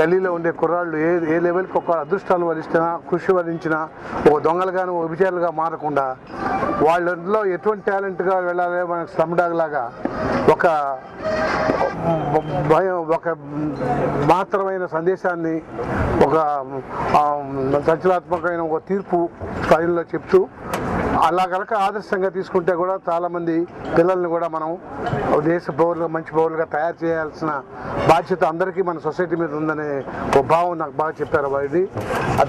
గల్లీలో ఉండే కుర్రాళ్ళు ఏ లెవెల్కి ఒక అదృష్టాలు వరించినా కృషి వరించినా ఒక దొంగలుగాను ఒక విజయాలుగా మారకుండా వాళ్ళలో ఎటువంటి టాలెంట్గా వెళ్ళాలి మనకు స్లమ్ డాగ్ లాగా ఒక భయం ఒక మాత్రమైన సందేశాన్ని ఒక సంచలనాత్మకమైన ఒక తీర్పు స్థాయిలో చెప్తూ అలా కనుక ఆదర్శంగా తీసుకుంటే కూడా చాలామంది పిల్లల్ని కూడా మనం దేశ పౌరులుగా మంచి పౌరులుగా తయారు చేయాల్సిన బాధ్యత అందరికీ మన సొసైటీ మీద ఉందనే ఒక భావం నాకు బాగా చెప్పారు వాడి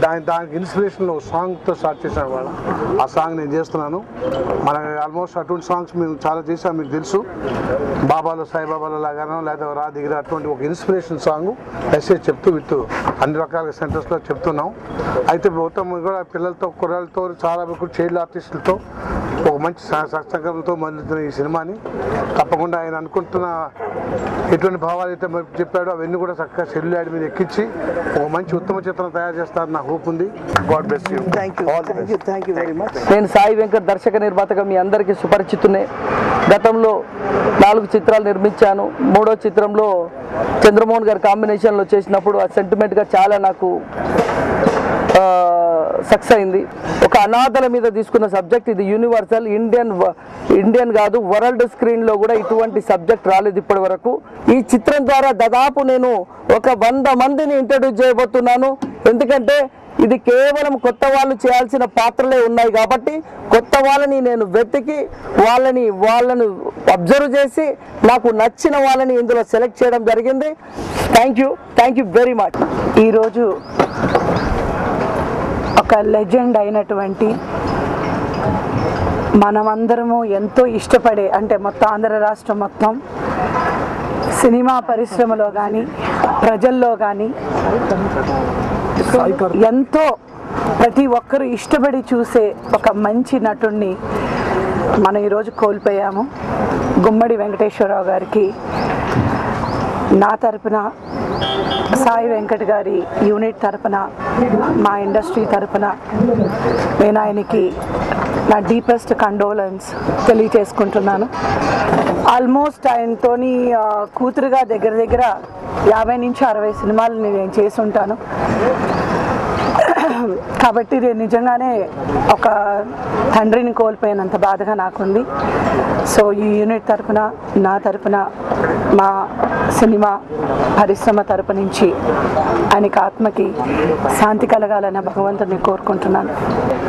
దానికి ఇన్స్పిరేషన్ ఒక సాంగ్తో స్టార్ట్ చేశాను వాళ్ళు ఆ సాంగ్ నేను చేస్తున్నాను మన ఆల్మోస్ట్ అటువంటి సాంగ్స్ మేము చాలా చేసాం మీకు తెలుసు బాబాలో సాయిబాబాలో లాగానో లేదా రా దిగిర అటువంటి ఒక ఇన్స్పిరేషన్ సాంగ్ మెసేజ్ చెప్తూ విత్ అన్ని రకాల సెంటర్స్లో చెప్తున్నాం అయితే మొత్తం కూడా పిల్లలతో కుర్రాళ్ళతో చాలా వరకు చైల్డ్ ఆర్టిస్టులతో ఒక మంచి సంకల్పంతో మొదలుతున్న ఈ సినిమాని తప్పకుండా ఆయన అనుకుంటున్న ఎటువంటి భావాలు అయితే చెప్పాడో అవన్నీ కూడా చక్కగా షెడ్యూల్ యాడ్ మీద ఎక్కించి ఒక మంచి ఉత్తమ చిత్రం తయారు చేస్తారని నా హోప్ ఉంది. God bless you. Thank you very much. నేను సాయి వెంకట్, దర్శక నిర్మాతగా మీ అందరికీ సుపరిచితునే. గతంలో 4 చిత్రాలు నిర్మించాను. 3వ చిత్రంలో చంద్రమోహన్ గారి కాంబినేషన్లో చేసినప్పుడు ఆ సెంటిమెంట్గా చాలా నాకు సక్సెస్ అయింది. ఒక అనాథల మీద తీసుకున్న సబ్జెక్ట్ ఇది యూనివర్సల్ ఇండియన్ కాదు, వరల్డ్ స్క్రీన్లో కూడా ఇటువంటి సబ్జెక్ట్ రాలేదు ఇప్పటి వరకు. ఈ చిత్రం ద్వారా దాదాపు నేను ఒక 100 మందిని ఇంట్రడ్యూస్ చేయబోతున్నాను. ఎందుకంటే ఇది కేవలం కొత్త వాళ్ళు చేయాల్సిన పాత్రలే ఉన్నాయి కాబట్టి కొత్త వాళ్ళని నేను వెతికి వాళ్ళను అబ్జర్వ్ చేసి నాకు నచ్చిన వాళ్ళని ఇందులో సెలెక్ట్ చేయడం జరిగింది. Thank you very much. ఈరోజు ఒక లెజెండ్ అయినటువంటి మనమందరము ఎంతో ఇష్టపడే, అంటే మొత్తం ఆంధ్ర రాష్ట్రం మొత్తం సినిమా పరిశ్రమలో కానీ ప్రజల్లో కానీ ఎంతో ప్రతి ఒక్కరూ ఇష్టపడి చూసే ఒక మంచి నటుడిని మనం ఈరోజు కోల్పోయాము. గుమ్మడి వెంకటేశ్వరరావు గారికి నా తరపున, సాయి వెంకట్ గారి యూనిట్ తరపున, మా ఇండస్ట్రీ తరపున నేను ఆయనకి నా డీపెస్ట్ కండోలెన్స్ తెలియచేసుకుంటున్నాను. ఆల్మోస్ట్ ఆయనతోని కూతురుగా దగ్గర 50 నుంచి 60 సినిమాలు నేను చేసి ఉంటాను. కాబట్టి నేను నిజంగానే ఒక తండ్రిని కోల్పోయినంత బాధగా నాకుంది. సో ఈ యూనిట్ తరపున, నా తరపున, మా సినిమా పరిశ్రమ తరపు నుంచి ఆయనకి ఆత్మకి శాంతి కలగాలని భగవంతుడిని కోరుకుంటున్నాను.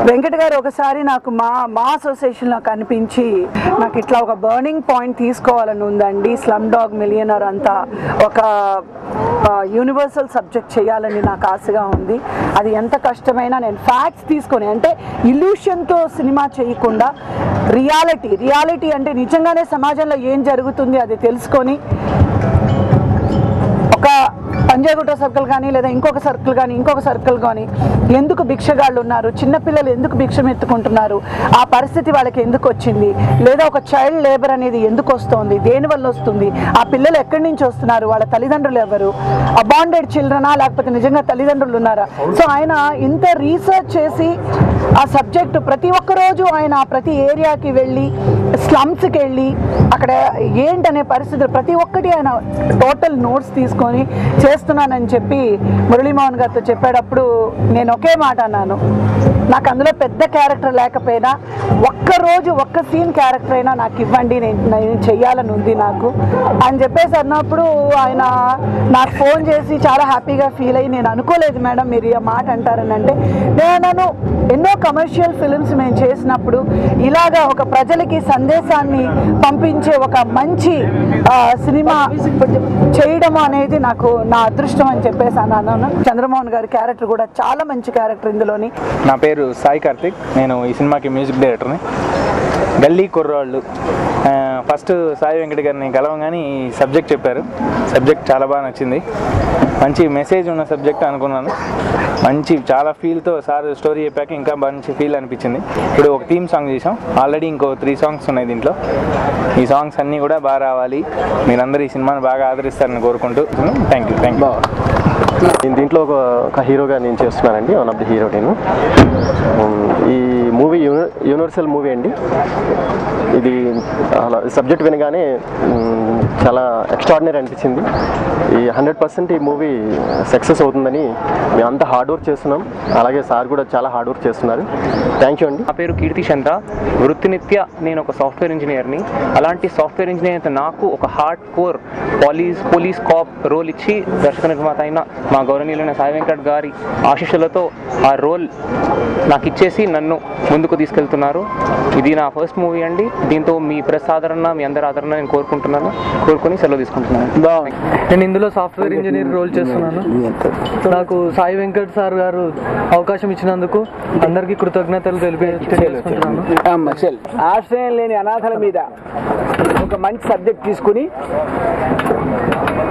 వెంకట్ గారు ఒకసారి నాకు మా అసోసియేషన్లో కనిపించి నాకు ఇట్లా ఒక బర్నింగ్ పాయింట్ తీసుకోవాలని ఉందండి, స్లమ్ డాగ్ మిలియనర్ అంతా ఒక యూనివర్సల్ సబ్జెక్ట్ చేయాలని నాకు ఆశగా ఉంది. అది ఎంత కష్టమైనా నేను ఫ్యాక్ట్స్ తీసుకొని, అంటే ఇల్యూషన్తో సినిమా చేయకుండా రియాలిటీ అంటే నిజంగానే సమాజంలో ఏం జరుగుతుంది అది తెలుసుకొని, ఒక పంజాగుట్ట సర్కిల్ కానీ లేదా ఇంకొక సర్కిల్ కానీ ఎందుకు భిక్షగాళ్ళు ఉన్నారు, చిన్నపిల్లలు ఎందుకు భిక్షం ఎత్తుకుంటున్నారు, ఆ పరిస్థితి వాళ్ళకి ఎందుకు వచ్చింది, లేదా ఒక చైల్డ్ లేబర్ అనేది ఎందుకు వస్తుంది, దేనివల్ల వస్తుంది, ఆ పిల్లలు ఎక్కడి నుంచి వస్తున్నారు, వాళ్ళ తల్లిదండ్రులు ఎవరు, అబాండెడ్ చిల్డ్రనా లేకపోతే నిజంగా తల్లిదండ్రులు ఉన్నారా. సో ఆయన ఇంత రీసెర్చ్ చేసి ఆ సబ్జెక్టు ప్రతి ఒక్క రోజు ఆయన ప్రతి ఏరియాకి వెళ్ళి స్లమ్స్కి వెళ్ళి అక్కడ ఏంటనే పరిస్థితులు ప్రతి ఒక్కటి ఆయన టోటల్ నోట్స్ తీసుకొని చేస్తున్నానని చెప్పి మురళీమోహన్ గారితో చెప్పేటప్పుడు నేను ఒకే మాట అన్నాను, నాకు అందులో పెద్ద క్యారెక్టర్ లేకపోయినా ఒక్క సీన్ క్యారెక్టర్ అయినా నాకు ఇవ్వండి, నేను చెయ్యాలని ఉంది నాకు అని చెప్పేసి అన్నప్పుడు ఆయన నాకు ఫోన్ చేసి చాలా హ్యాపీగా ఫీల్ అయ్యి, నేను అనుకోలేదు మేడం మీరు ఈ మాట అంటారని. అంటే నేను ఎన్నో కమర్షియల్ ఫిల్మ్స్ మేము చేసినప్పుడు ఇలాగా ఒక ప్రజలకి సందేశాన్ని పంపించే ఒక మంచి సినిమా చేయడం అనేది నాకు నా అదృష్టం అని చెప్పేసి అన్నాను. చంద్రమోహన్ గారి క్యారెక్టర్ కూడా చాలా మంచి క్యారెక్టర్ ఇందులోని. నా పేరు సాయి కార్తిక్, నేను ఈ సినిమాకి మ్యూజిక్ డైరెక్టర్ని. గల్లీ కుర్రాళ్ళు ఫస్ట్ సాయి వెంకట గారిని కలవగానే ఈ సబ్జెక్ట్ చెప్పారు. సబ్జెక్ట్ చాలా బాగా నచ్చింది, మంచి మెసేజ్ ఉన్న సబ్జెక్ట్ అనుకున్నాను. మంచి చాలా ఫీల్తో సార్ స్టోరీ చెప్పాక ఇంకా మంచి ఫీల్ అనిపించింది. ఇప్పుడు ఒక థీమ్ సాంగ్ చేసాం, ఆల్రెడీ ఇంకో 3 సాంగ్స్ ఉన్నాయి దీంట్లో. ఈ సాంగ్స్ అన్నీ కూడా బాగా రావాలి, మీరందరూ ఈ సినిమాని బాగా ఆదరిస్తారని కోరుకుంటూ థ్యాంక్ యూ. నేను దీంట్లో ఒక హీరోగా నేను చేస్తున్నానండి, వన్ ఆఫ్ ది హీరో నేను. ఈ మూవీ యూనివర్సల్ మూవీ అండి. ఇది అలా సబ్జెక్ట్ వినగానే చాలా ఎక్స్ట్రాడినరీ అనిపించింది. ఈ 100% ఈ మూవీ సక్సెస్ అవుతుందని మేము అంతా హార్డ్ వర్క్ చేస్తున్నాం. అలాగే సార్ కూడా చాలా హార్డ్ వర్క్ చేస్తున్నారు. థ్యాంక్ యూ అండి. నా పేరు కీర్తి చంద్ర. వృత్తినిత్య నేను ఒక సాఫ్ట్వేర్ ఇంజనీర్ని. అలాంటి సాఫ్ట్వేర్ ఇంజనీర్ నాకు ఒక hard core police cop role ఇచ్చి దర్శక నిర్మాత అయిన మా గౌరవనీయులైన సాయి వెంకట్ గారి ఆశీస్సులతో ఆ రోల్ నాకు ఇచ్చేసి నన్ను ముందుకు తీసుకెళ్తున్నారు. ఇది నా ఫస్ట్ మూవీ అండి. దీంతో మీ ప్రెస్ ఆదరణ, మీ అందరి ఆదరణ నేను కోరుకొని సెలవు తీసుకుంటున్నాను. నేను ఇందులో సాఫ్ట్వేర్ ఇంజనీర్ రోల్ చేస్తున్నాను. నాకు సాయి వెంకట్ సార్ గారు అవకాశం ఇచ్చినందుకు అందరికీ కృతజ్ఞతలు తెలియజేసుకుంటున్నాను. ఆశ్రయం లేని అనాథల మీద ఒక మంచి సబ్జెక్ట్ తీసుకుని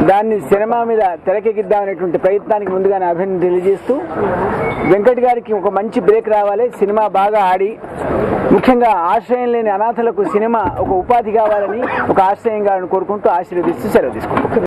దాన్ని సినిమా మీద తెరకెక్కిద్దామనేటువంటి ప్రయత్నానికి ముందుగానే అభినందన తెలియజేస్తూ, వెంకట్ గారికి ఒక మంచి బ్రేక్ రావాలి, సినిమా బాగా ఆడి ముఖ్యంగా ఆశ్రయం లేని అనాథలకు సినిమా ఒక ఉపాధి కావాలని, ఒక ఆశ్రయం కావాలని కోరుకుంటూ ఆశీర్వదిస్తూ సెలవు తీసుకుంటాం.